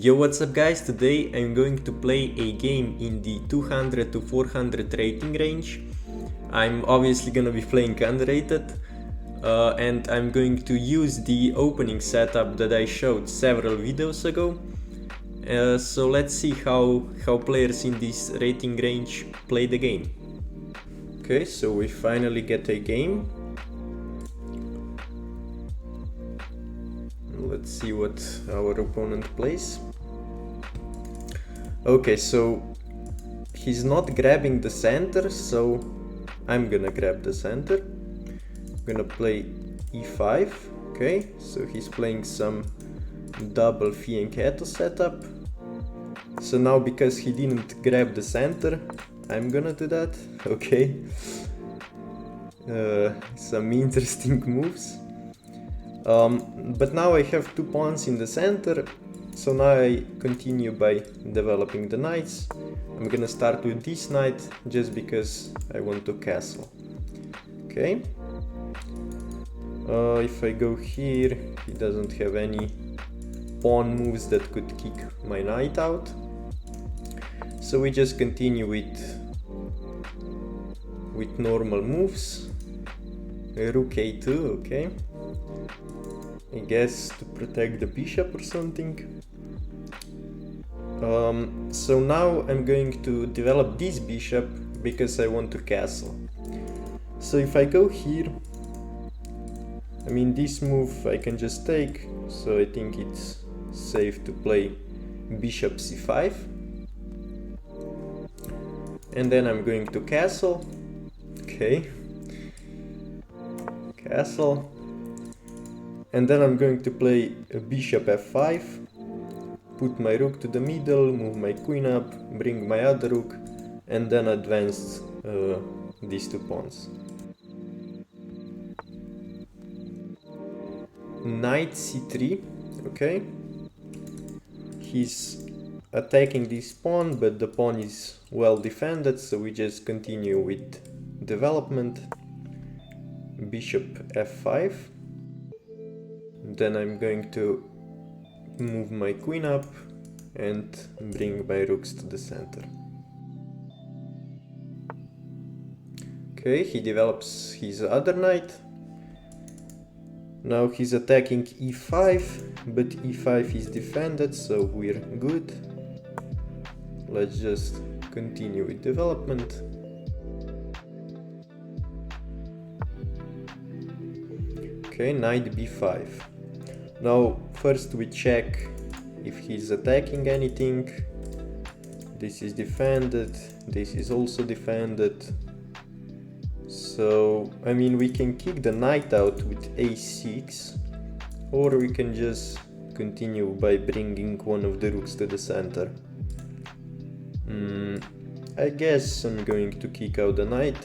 Yo, what's up guys? Today I'm going to play a game in the 200 to 400 rating range. I'm obviously gonna be playing unrated and I'm going to use the opening setup that I showed several videos ago. So let's see how players in this rating range play the game. Okay, so we finally get a game. Let's see what our opponent plays. Okay, so he's not grabbing the center, so I'm gonna grab the center. I'm gonna play e5. Okay, so he's playing some double fianchetto setup. So now because he didn't grab the center, I'm gonna do that. Okay. Some interesting moves. But now I have 2 pawns in the center, so now I continue by developing the knights. I'm gonna start with this knight just because I want to castle. Okay. If I go here, he doesn't have any pawn moves that could kick my knight out. So we just continue with normal moves. Rook a2, okay. I guess to protect the bishop or something. So now I'm going to develop this bishop because I want to castle. So if I go here, I mean this move I can just take, so I think it's safe to play bishop c5. And then I'm going to castle. Okay. Castle. And then I'm going to play a bishop f5, put my rook to the middle, move my queen up, bring my other rook, and then advance these 2 pawns. Knight c3, okay. He's attacking this pawn, but the pawn is well defended, so we just continue with development. Bishop f5. Then I'm going to move my queen up and bring my rooks to the center. Okay, he develops his other knight. Now he's attacking e5, but e5 is defended, so we're good. Let's just continue with development. Okay, knight b5. Now first we check if he's attacking anything. This is defended, this is also defended. So I mean we can kick the knight out with a6, or we can just continue by bringing one of the rooks to the center. I guess I'm going to kick out the knight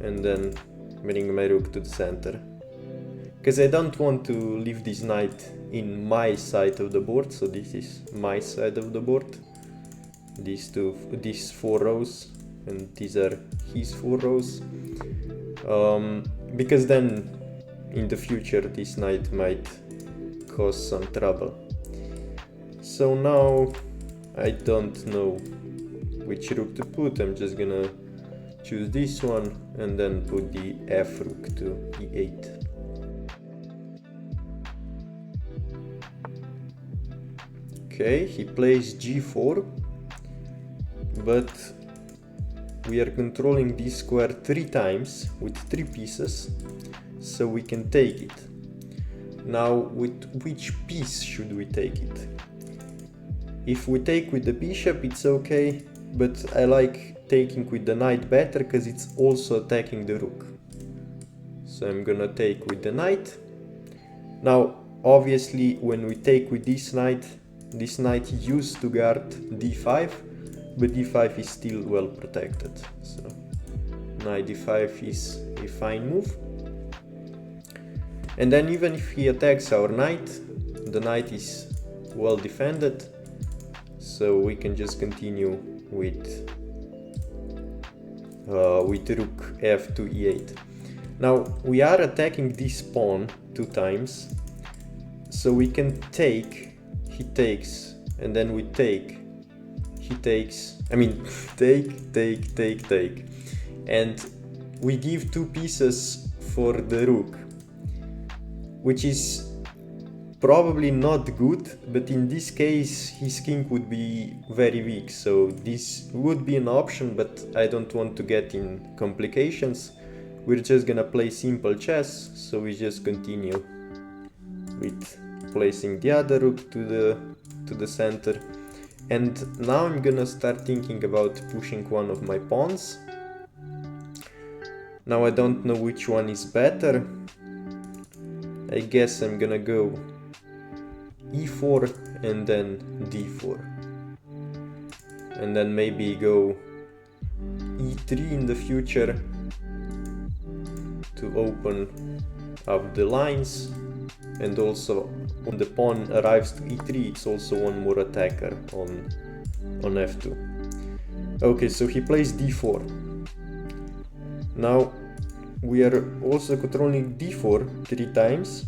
and then bring my rook to the center. Because I don't want to leave this knight in my side of the board, so this is my side of the board. These 4 rows, and these are his 4 rows. Because then in the future this knight might cause some trouble. So now I don't know which rook to put. I'm just gonna choose this one and then put the f rook to e8. Okay, he plays g4, but we are controlling this square 3 times with 3 pieces, so we can take it. Now, with which piece should we take it? If we take with the bishop, it's okay, but I like taking with the knight better because it's also attacking the rook. So I'm gonna take with the knight. Now, obviously, when we take with this knight used to guard d5, but d5 is still well protected. So knight d5 is a fine move. And then even if he attacks our knight, the knight is well defended, so we can just continue with rook f to e8. Now we are attacking this pawn 2 times, so we can take he takes, and then we take. He takes, I mean, take. And we give 2 pieces for the rook, which is probably not good, but in this case his king would be very weak, so this would be an option, but I don't want to get in complications. We're just gonna play simple chess, so we just continue with placing the other rook to the center. And now I'm gonna start thinking about pushing one of my pawns. Now I don't know which one is better. I guess I'm gonna go e4 and then d4. And then maybe go e3 in the future to open up the lines. And also when the pawn arrives to e3, it's also one more attacker on f2. Okay, so he plays d4. Now we are also controlling d4 3 times.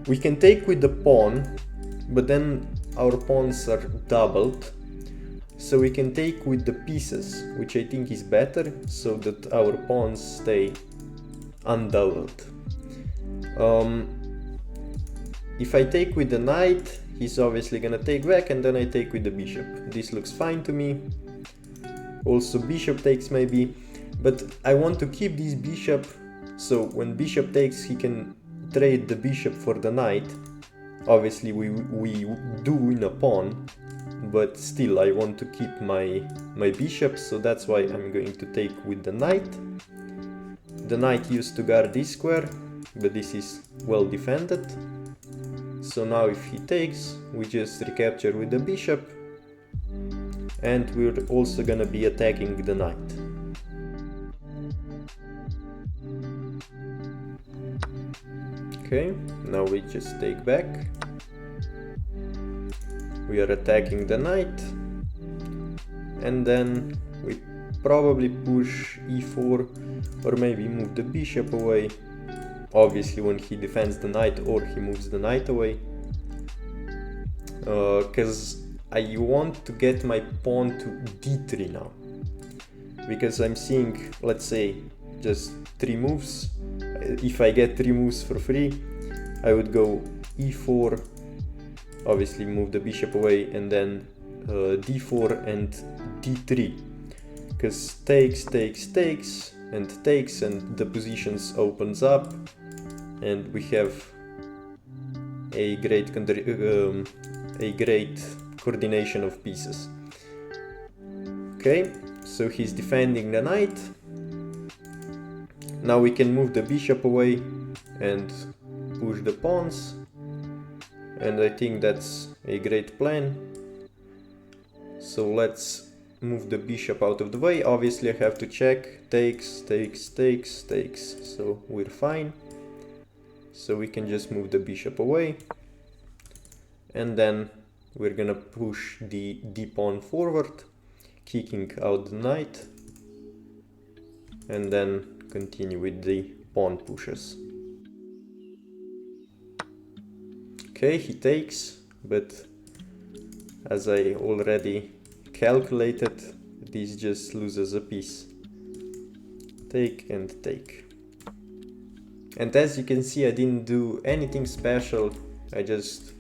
We can take with the pawn, but then our pawns are doubled. So we can take with the pieces, which I think is better, so that our pawns stay undoubled. If I take with the knight, he's obviously gonna take back, and then I take with the bishop. This looks fine to me. Also bishop takes maybe, but I want to keep this bishop, so when bishop takes he can trade the bishop for the knight. Obviously we do win a pawn, but still I want to keep my bishop, so that's why I'm going to take with the knight. The knight used to guard this square, but this is well defended. So now if he takes, we just recapture with the bishop, and we're also gonna be attacking the knight. Okay, now we just take back. We are attacking the knight, and then we probably push e4 or maybe move the bishop away. Obviously when he defends the knight or he moves the knight away. Because I want to get my pawn to d3 now. Because I'm seeing, let's say, just 3 moves. If I get 3 moves for free, I would go e4, obviously move the bishop away, and then d4 and d3. Because takes, and the positions opens up, and we have a great coordination of pieces. Okay, so he's defending the knight. Now we can move the bishop away and push the pawns, and I think that's a great plan. So let's move the bishop out of the way. Obviously I have to check, takes, so we're fine. So we can just move the bishop away, and then we're gonna push the d-pawn forward, kicking out the knight, and then continue with the pawn pushes. Okay, he takes, but as I already calculated, this just loses a piece. Take and take. And as you can see, I didn't do anything special. I just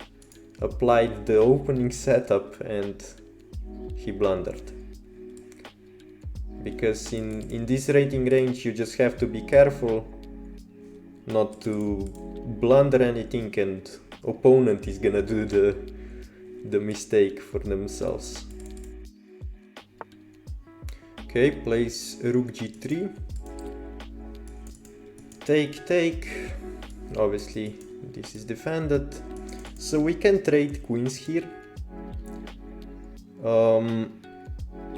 applied the opening setup and he blundered. Because in this rating range you just have to be careful not to blunder anything, and opponent is gonna do the mistake for themselves. Okay, plays rook g3. Take. Obviously this is defended, so we can trade queens here.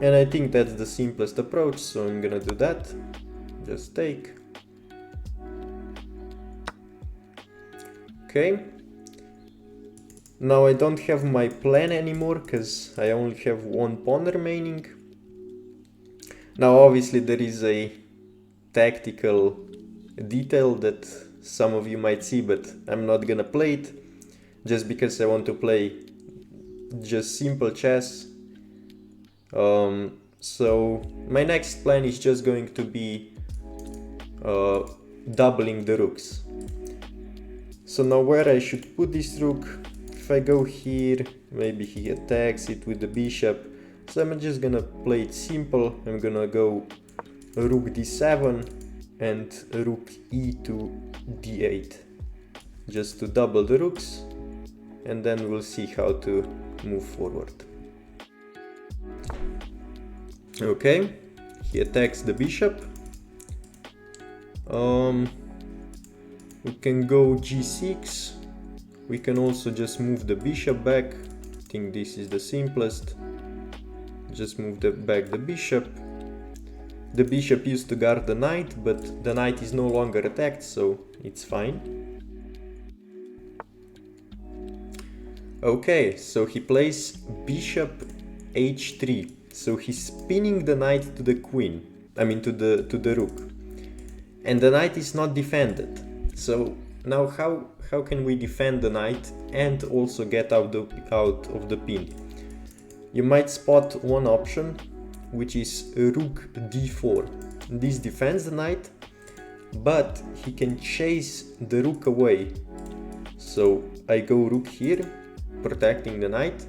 And I think that's the simplest approach, so I'm gonna do that. Just take. Okay. Now I don't have my plan anymore, because I only have one pawn remaining. Now obviously there is a tactical detail that some of you might see, but I'm not gonna play it. just because I want to play just simple chess. So my next plan is just going to be doubling the rooks. So now where I should put this rook, if I go here, maybe he attacks it with the bishop. So I'm just gonna play it simple. I'm gonna go rook d7 and rook e to d8, just to double the rooks, and then we'll see how to move forward. Okay, he attacks the bishop. We can go g6. We can also just move the bishop back. I think this is the simplest. Just move back the bishop. The bishop used to guard the knight, but the knight is no longer attacked, so it's fine. Okay, so he plays bishop h3. So he's spinning the knight to the queen. I mean to the rook. And the knight is not defended. So now how can we defend the knight and also get out of the pin? You might spot one option, which is rook d4. This defends the knight, but he can chase the rook away. So I go rook here, protecting the knight.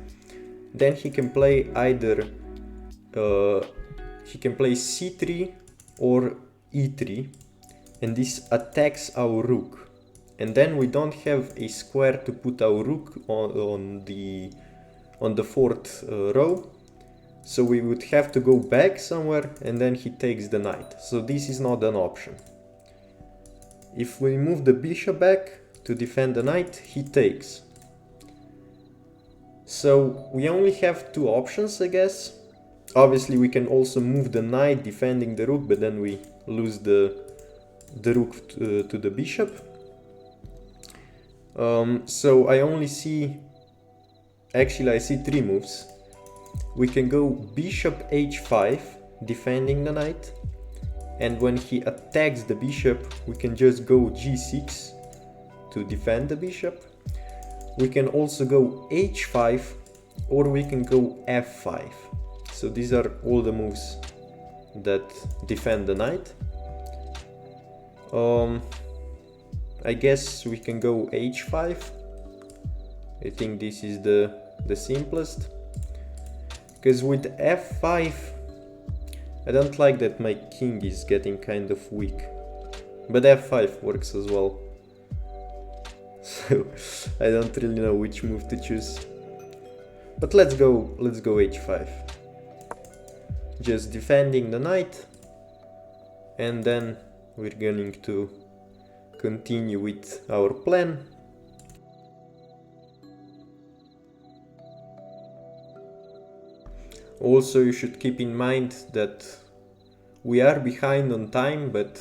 Then he can play either he can play c3 or e3, and this attacks our rook. And then we don't have a square to put our rook on the fourth row. So we would have to go back somewhere, and then he takes the knight. So this is not an option. If we move the bishop back to defend the knight, he takes. So we only have two options, I guess. Obviously we can also move the knight defending the rook, but then we lose the rook to the bishop. So I only see, actually I see three moves. We can go bishop h5, defending the knight, and when he attacks the bishop, we can just go g6 to defend the bishop. We can also go h5, or we can go f5. So these are all the moves that defend the knight. I guess we can go h5. I think this is the simplest. Because with f5, I don't like that my king is getting kind of weak. But f5 works as well. So I don't really know which move to choose. But let's go h5. Just defending the knight. And then we're going to continue with our plan. Also, you should keep in mind that we are behind on time, but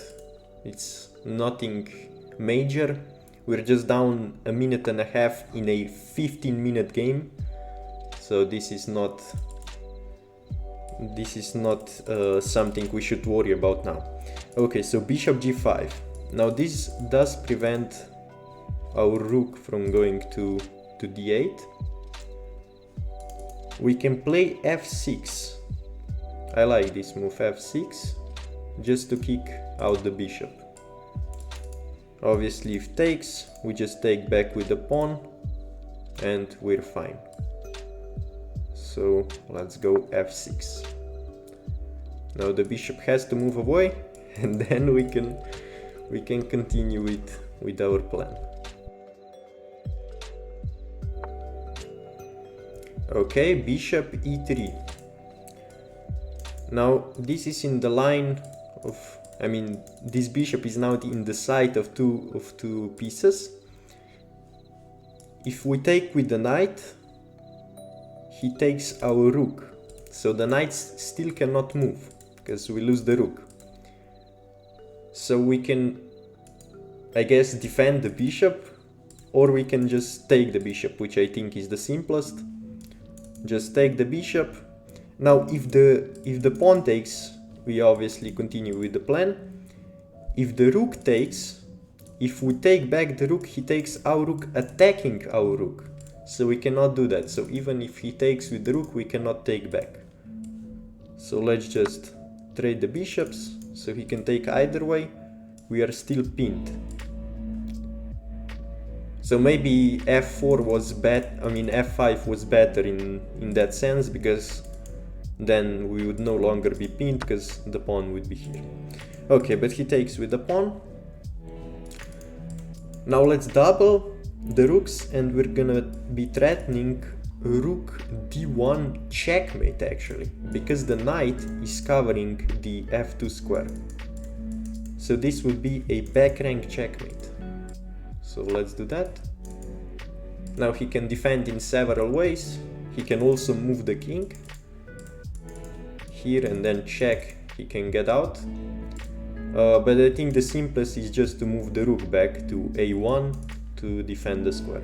it's nothing major. We're just down a minute and a half in a 15-minute game, so this is not something we should worry about now. Okay, so bishop g5. Now this does prevent our rook from going to d8. We can play f6. I like this move, f6, just to kick out the bishop. Obviously if takes, we just take back with the pawn and we're fine. So let's go f6. Now the bishop has to move away, and then we can continue with our plan. Okay, bishop e3. Now this is in the line of, I mean, this bishop is now in the side of two pieces. If we take with the knight, he takes our rook, so the knight still cannot move because we lose the rook. So we can, I guess, defend the bishop, or we can just take the bishop, which I think is the simplest. Just take the bishop. Now if the pawn takes, we obviously continue with the plan. If the rook takes, if we take back the rook, he takes our rook attacking our rook. So we cannot do that. So even if he takes with the rook, we cannot take back. So let's just trade the bishops, so he can take either way. We are still pinned. So maybe f4 was f5 was better in that sense, because then we would no longer be pinned because the pawn would be here. Okay, but he takes with the pawn. Now let's double the rooks, and we're gonna be threatening rook d1 checkmate actually, because the knight is covering the f2 square. So this would be a back rank checkmate. So let's do that. Now he can defend in several ways. He can also move the king here and then check, he can get out. But I think the simplest is just to move the rook back to a1 to defend the square.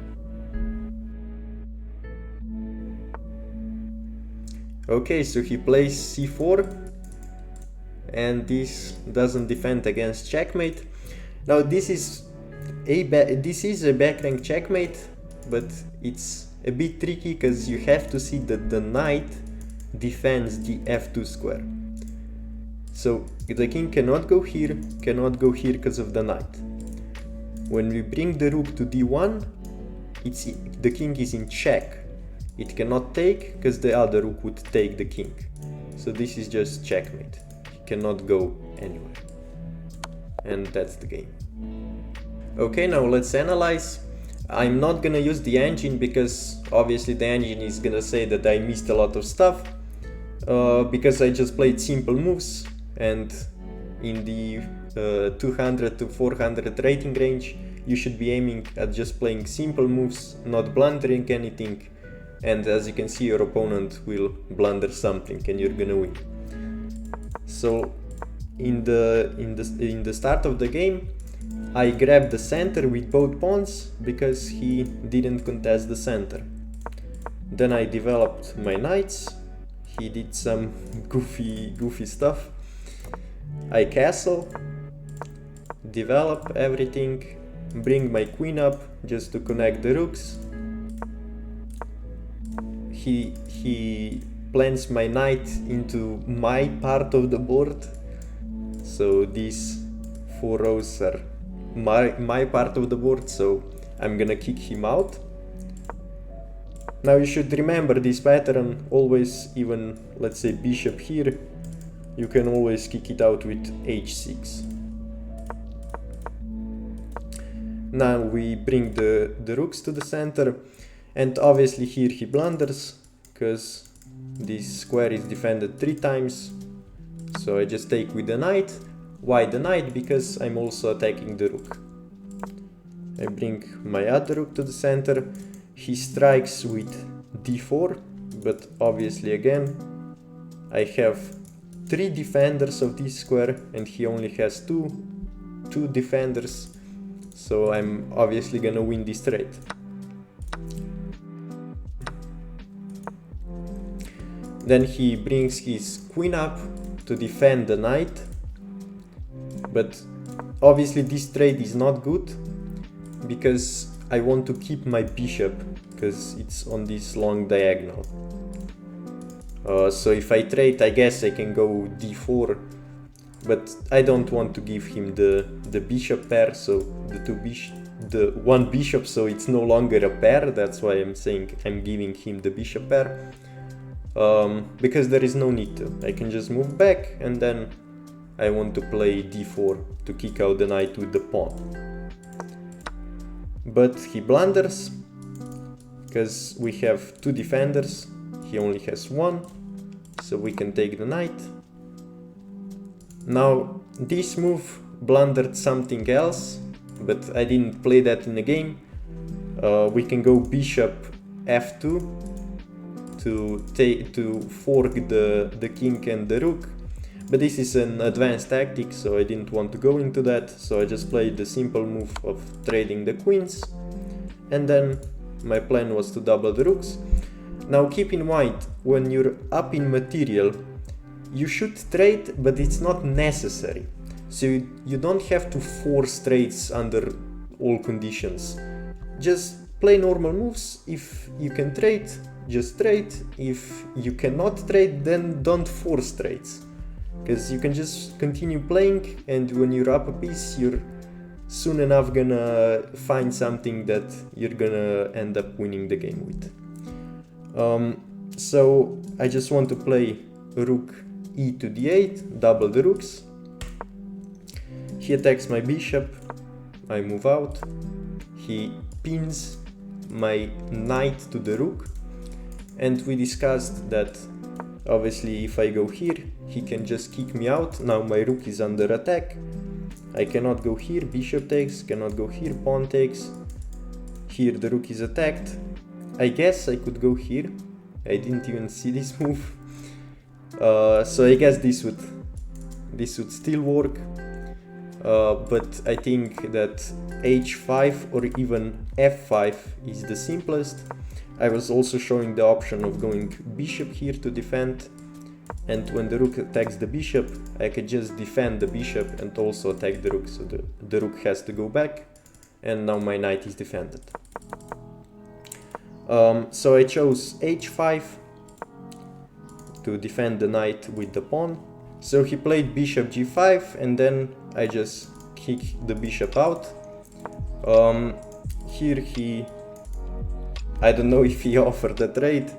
Okay, so he plays c4, and this doesn't defend against checkmate. Now this is a back rank checkmate, but it's a bit tricky because you have to see that the knight defends the f2 square. So the king cannot go here because of the knight. When we bring the rook to d1, the king is in check. It cannot take because the other rook would take the king. So this is just checkmate. He cannot go anywhere. And that's the game. Okay, now let's analyze. I'm not gonna use the engine because obviously the engine is gonna say that I missed a lot of stuff. Because I just played simple moves, and in the 200 to 400 rating range you should be aiming at just playing simple moves, not blundering anything, and as you can see your opponent will blunder something and you're gonna win. So in the start of the game I grabbed the center with both pawns because he didn't contest the center. Then I developed my knights. He did some goofy stuff. I castle, develop everything, bring my queen up just to connect the rooks. He plants my knight into my part of the board, so these 4 rows are my part of the board, so I'm gonna kick him out. Now you should remember this pattern always, even let's say bishop here, you can always kick it out with h6. Now we bring the rooks to the center, and obviously here he blunders because this square is defended 3 times. So I just take with the knight. Why the knight? Because I'm also attacking the rook. I bring my other rook to the center. He strikes with d4, but obviously again I have 3 defenders of this square and he only has two defenders, so I'm obviously gonna win this trade. Then he brings his queen up to defend the knight, but obviously this trade is not good because I want to keep my bishop because it's on this long diagonal. So if I trade, I guess I can go d4, but I don't want to give him the bishop pair, so the one bishop, so it's no longer a pair. That's why I'm saying I'm giving him the bishop pair, because there is no need to. I can just move back, and then I want to play d4 to kick out the knight with the pawn. But he blunders because we have 2 defenders, he only has 1, so we can take the knight. Now this move blundered something else, but I didn't play that in the game. We can go bishop f2 to fork the king and the rook, but this is an advanced tactic, so I didn't want to go into that, so I just played the simple move of trading the queens, and then my plan was to double the rooks. Now keep in mind, when you're up in material, you should trade, but it's not necessary. So you don't have to force trades under all conditions. Just play normal moves. If you can trade, just trade. If you cannot trade, then don't force trades. Because you can just continue playing, and when you're up a piece, you're soon enough gonna find something that you're gonna end up winning the game with. So I just want to play rook e to d8, double the rooks. He attacks my bishop, I move out. He pins my knight to the rook, and we discussed that obviously if I go here, he can just kick me out. Now my rook is under attack. I cannot go here, bishop takes, cannot go here, pawn takes. Here the rook is attacked. I guess I could go here. I didn't even see this move. So I guess this would still work. But I think that h5 or even f5 is the simplest. I was also showing the option of going bishop here to defend, and when the rook attacks the bishop, I could just defend the bishop and also attack the rook, so the rook has to go back, and now my knight is defended. So I chose h5 to defend the knight with the pawn. So he played bishop g5, and then I just kick the bishop out. Here I don't know if he offered a trade,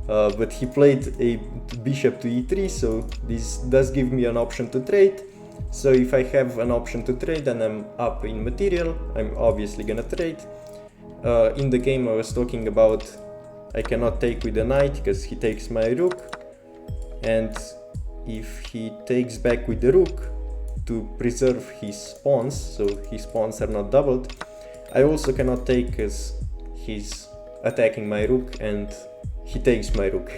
but he played a bishop to e3, so this does give me an option to trade. So if I have an option to trade and I'm up in material, I'm obviously gonna trade. In the game I was talking about I cannot take with the knight because he takes my rook, and if he takes back with the rook to preserve his pawns, so his pawns are not doubled, I also cannot take because he's attacking my rook and he takes my rook.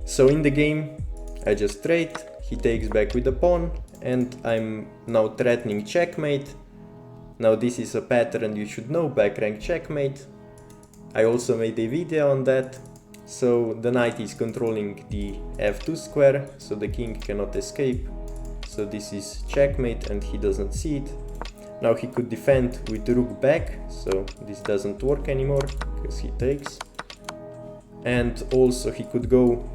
So in the game I just trade, he takes back with the pawn, and I'm now threatening checkmate. Now this is a pattern you should know, back rank checkmate. I also made a video on that. So the knight is controlling the f2 square, so the king cannot escape. So this is checkmate and he doesn't see it. Now he could defend with the rook back, so this doesn't work anymore because he takes. And also he could go,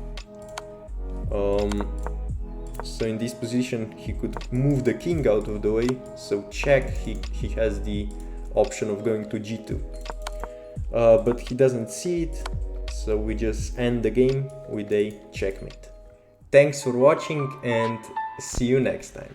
so in this position he could move the king out of the way, so check, he has the option of going to g2. But he doesn't see it, so we just end the game with a checkmate. Thanks for watching and see you next time.